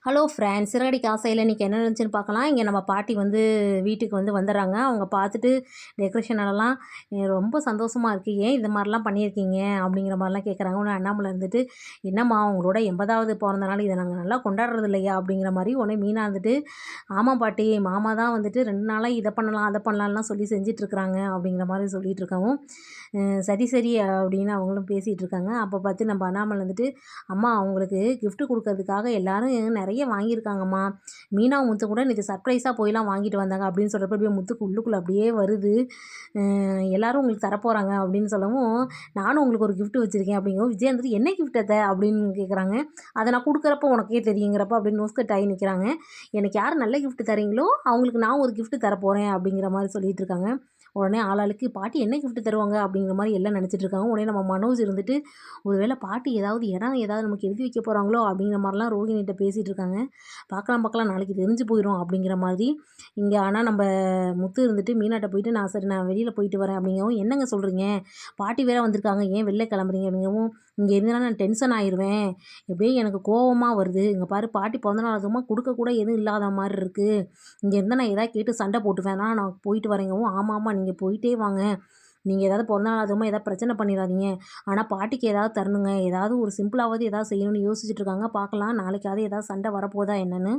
Hello friends, சிறகடி ஆசையில் இன்றைக்கி என்ன நடந்துச்சுன்னு பார்க்கலாம். இங்கே நம்ம பாட்டி வந்து வீட்டுக்கு வந்துடுறாங்க. அவங்க பார்த்துட்டு டெக்கரேஷனெல்லாம் ரொம்ப சந்தோஷமாக இருக்குது. ஏன் இந்த மாதிரிலாம் பண்ணியிருக்கீங்க அப்படிங்கிற மாதிரிலாம் கேட்குறாங்க. உடனே அண்ணாமலை இருந்துட்டு, என்னம்மா உங்களோட 80வது பிறந்த நாள், இதை நாங்கள் நல்லா கொண்டாடுறது இல்லையா அப்படிங்கிற மாதிரி. உடனே மீனா இருந்துட்டு, ஆமாம் பாட்டி, மாமா தான் வந்துட்டு 2 நாளாக இதை பண்ணலாம் அதை பண்ணலாம்லாம் சொல்லி செஞ்சிட்ருக்குறாங்க அப்படிங்கிற மாதிரி சொல்லிகிட்டு இருக்கவும், சரி சரி அப்படின்னு அவங்களும் பேசிகிட்டு இருக்காங்க. அப்போ பார்த்து நம்ம அண்ணாமலை வந்துட்டு, அம்மா அவங்களுக்கு கிஃப்ட் கொடுக்கறதுக்காக எல்லாரும் நிறைய வாங்கியிருக்காங்கம்மா. மீனா முத்து கூட நேற்று சர்ப்ரைஸாக போய்லாம் வாங்கிட்டு வந்தாங்க அப்படின்னு சொல்கிறப்ப அப்படியே முத்துக்கு உள்ளுக்குள்ளே அப்படியே வருது. எல்லாரும் உங்களுக்கு தரப்போகிறாங்க அப்படின்னு சொல்லவும், நானும் உங்களுக்கு ஒரு கிஃப்ட் வச்சுருக்கேன் அப்படிங்கவும், விஜய் வந்துட்டு என்ன கிஃப்ட் அத்தை அப்படின்னு கேட்குறாங்க. அதை நான் கொடுக்குறப்ப உனக்கே தெரியுங்கிறப்ப அப்படின்னு நோஸ்கட் ஆகி நிற்கிறாங்க. எனக்கு யார் நல்ல கிஃப்ட் தரீங்களோ அவங்களுக்கு நான் ஒரு கிஃப்ட் தரப்போகிறேன் அப்படிங்கிற மாதிரி சொல்லிட்டு இருக்காங்க. உடனே ஆளாளுக்கு பாட்டி என்ன கிஃப்ட் தருவாங்க அப்படிங்கிற மாதிரி எல்லாம் நினச்சிட்டு இருக்காங்க. உடனே நம்ம மனோஜ் இருந்துட்டு, ஒருவேளை பாட்டி ஏதாவது இடம் ஏதாவது நமக்கு எழுதி வைக்க போகிறாங்களோ அப்படிங்கிற மாதிரிலாம் ரோகிணிகிட்ட பேசிகிட்டு இருக்காங்க. பார்க்கலாம் பார்க்கலாம், நாளைக்கு தெரிஞ்சு போயிடும் அப்படிங்கிற மாதிரி. இங்கே ஆனால் நம்ம முத்து இருந்துட்டு மீனாட்ட போயிட்டு, சரி நான் வெளியில் போயிட்டு வரேன் அப்படிங்கவும், என்னங்க சொல்கிறீங்க, பாட்டி வேற வந்திருக்காங்க, ஏன் வெளில கிளம்புறீங்க அப்படிங்கவும், இங்கே இருந்தேன்னா நான் டென்ஷன் ஆயிடுவேன், எப்படியே எனக்கு கோவமாக வருது, இங்கே பாரு பாட்டி பிறந்தநாள் அதுவுமா கொடுக்கக்கூட எதுவும் இல்லாத மாதிரி இருக்குது, இங்கே இருந்தால் நான் எதாவது கேட்டு சண்டை போட்டுவேன், நான் போயிட்டு வரேங்கவும், ஆமாம் ஆமாம் நீங்கள் போயிட்டே வாங்க, நீங்கள் ஏதாவது பிறந்தநாள் அதுவுமா ஏதாவது பிரச்சனை பண்ணிடாதீங்க, ஆனால் பாட்டிக்கு ஏதாவது தரணுங்க, ஏதாவது ஒரு சிம்பிளாவது ஏதாவது செய்யணும்னு யோசிச்சுட்டு இருக்காங்க. பார்க்கலாம் நாளைக்காவது ஏதாவது சண்டை வரப்போதா என்னன்னு.